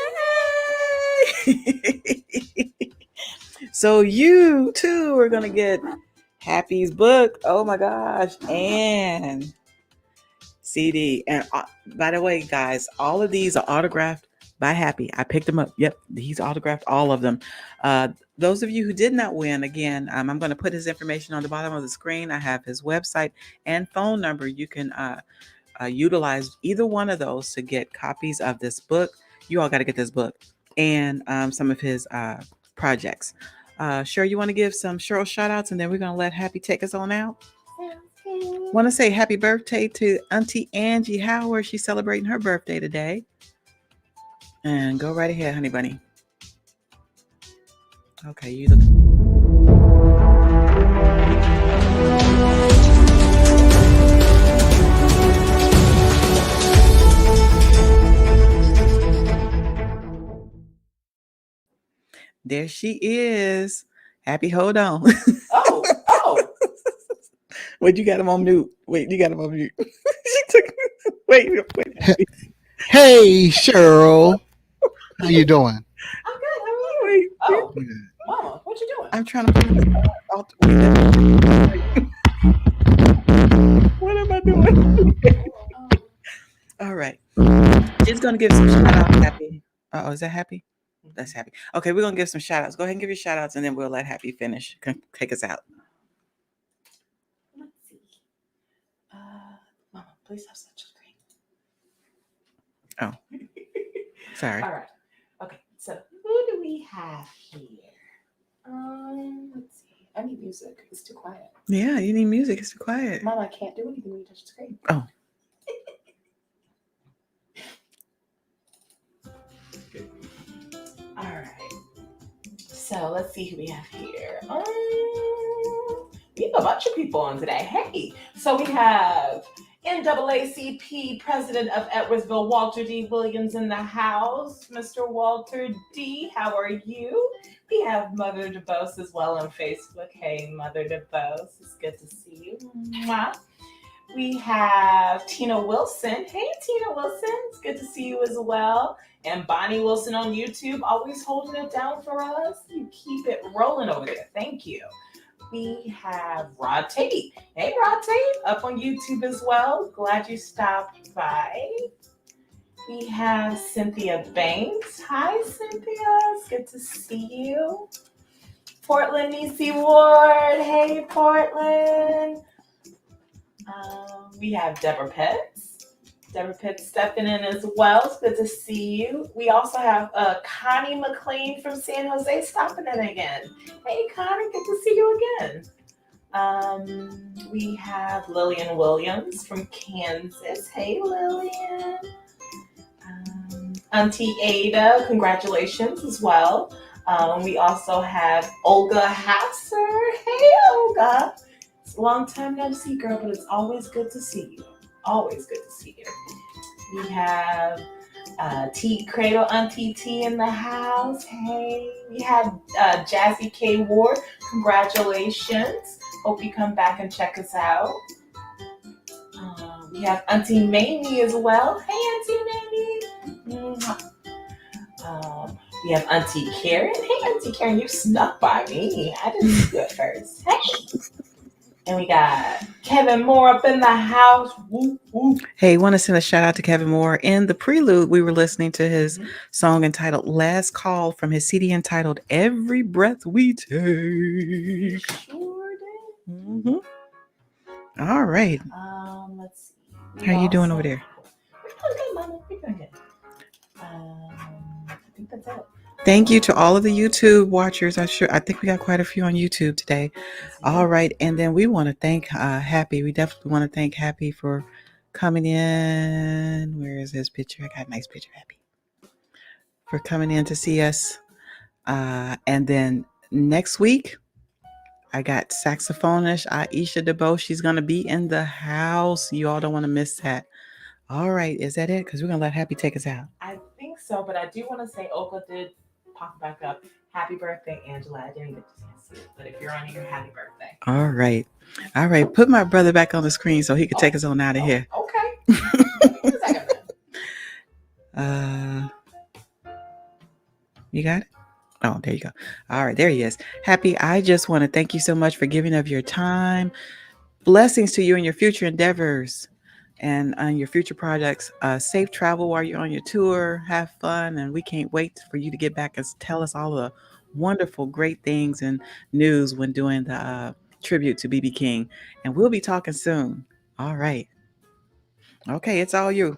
So you too are going to get Happy's book. Oh my gosh. And CD. And by the way, guys, all of these are autographed by Happy. I picked them up. Yep, he's autographed all of them. Those of you who did not win, again, I'm going to put his information on the bottom of the screen. I have his website and phone number. You can utilize either one of those to get copies of this book. You all got to get this book and some of his projects. Sure, you want to give some Cheryl shout outs and then we're going to let Happy take us on out? Want to say happy birthday to Auntie Angie Howard. She's celebrating her birthday today. And go right ahead, honey bunny. Okay, you look. There she is. Happy, hold on. oh. Wait, you got him on mute. Wait, you got him on mute. She took. Wait. Hey, Cheryl, how you doing? I'm good. How are you? Wait. Oh, Mama, what you doing? I'm trying to put it out. What am I doing? All right. She's gonna give some shout outs. Happy. Oh, is that Happy? That's Happy. Okay, we're gonna give some shout outs. Go ahead and give your shout outs and then we'll let Happy finish. Take us out. Please have such a screen. Oh, sorry. All right. Okay. So who do we have here? Let's see. I need music. It's too quiet. Yeah, you need music. It's too quiet. Mom, I can't do anything when you touch the screen. Oh. All right. So let's see who we have here. We have a bunch of people on today. Hey, so we have NAACP President of Edwardsville, Walter D. Williams in the house. Mr. Walter D., how are you? We have Mother DeBose as well on Facebook. Hey, Mother DeBose, it's good to see you. Mwah. We have Tina Wilson. Hey, Tina Wilson, it's good to see you as well. And Bonnie Wilson on YouTube, always holding it down for us. You keep it rolling over there. Thank you. We have Rod Tate. Hey, Rod Tate, up on YouTube as well. Glad you stopped by. We have Cynthia Banks. Hi, Cynthia. It's good to see you. Portland Nisi Ward. Hey, Portland. We have Deborah Pitts. Deborah Pitts stepping in as well. It's good to see you. We also have Connie McLean from San Jose stopping in again. Hey, Connie, good to see you again. We have Lillian Williams from Kansas. Hey, Lillian. Auntie Ada, congratulations as well. We also have Olga Hasser. Hey, Olga. It's a long time no see, girl, but it's always good to see you. Always good to see you. We have T Cradle Auntie T in the house. Hey, we have Jazzy K Ward. Congratulations. Hope you come back and check us out. We have Auntie Mamie as well. Hey, Auntie Mamie. We have Auntie Karen. Hey, Auntie Karen, you snuck by me. I didn't see you at first. Hey. And we got Kevin Moore up in the house. Woo, woo. Hey, want to send a shout out to Kevin Moore. In the prelude, we were listening to his song entitled Last Call from his CD entitled Every Breath We Take. Sure did. Mm-hmm. All right. Let's see. How you doing over there? We're doing good, Mama. We're doing good. I think that's it. Thank you to all of the YouTube watchers. I think we got quite a few on YouTube today. All right. And then we want to thank Happy. We definitely want to thank Happy for coming in. Where is his picture? I got a nice picture of Happy. For coming in to see us. And then next week, I got saxophonist Aisha DeBose. She's going to be in the house. You all don't want to miss that. All right. Is that it? Because we're going to let Happy take us out. I think so, but I do want to say Olga did pop back up. Happy birthday, Angela. I didn't get to see it, but if you're on here, happy birthday. All right. All right. Put my brother back on the screen so he can take us on out of here. Okay. Give me a second then. You got it? Oh, there you go. All right. There he is. Happy. I just want to thank you so much for giving of your time. Blessings to you in your future endeavors and on your future projects. Safe travel while you're on your tour. Have fun. And we can't wait for you to get back and tell us all the wonderful, great things and news when doing the tribute to B.B. King. And we'll be talking soon. All right. Okay. It's all you.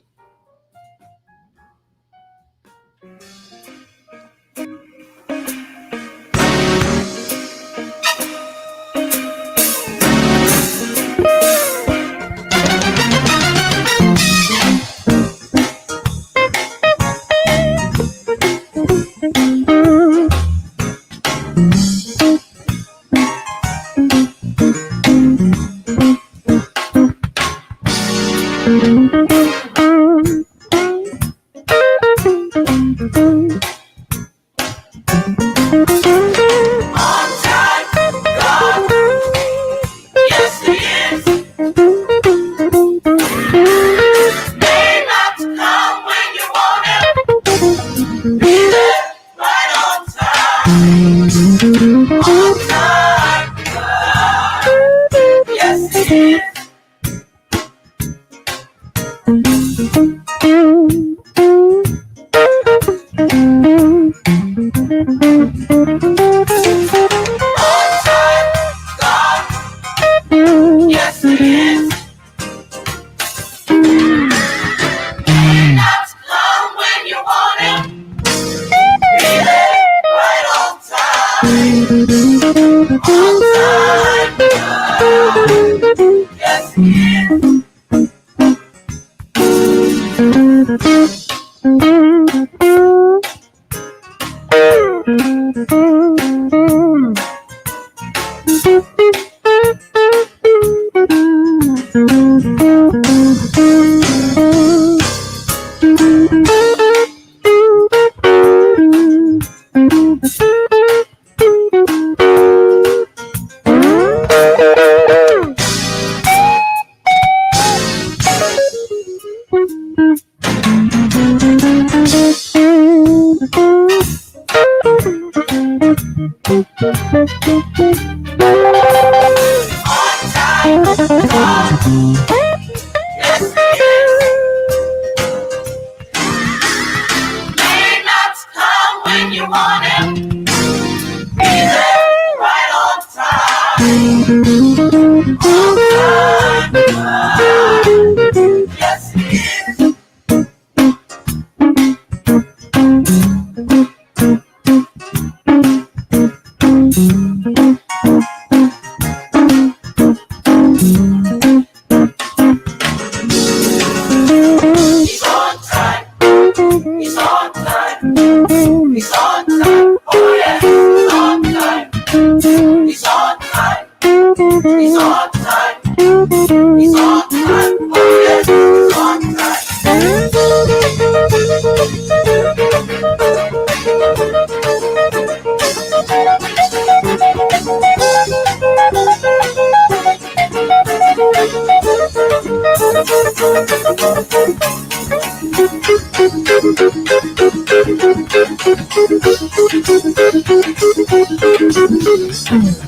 Yes.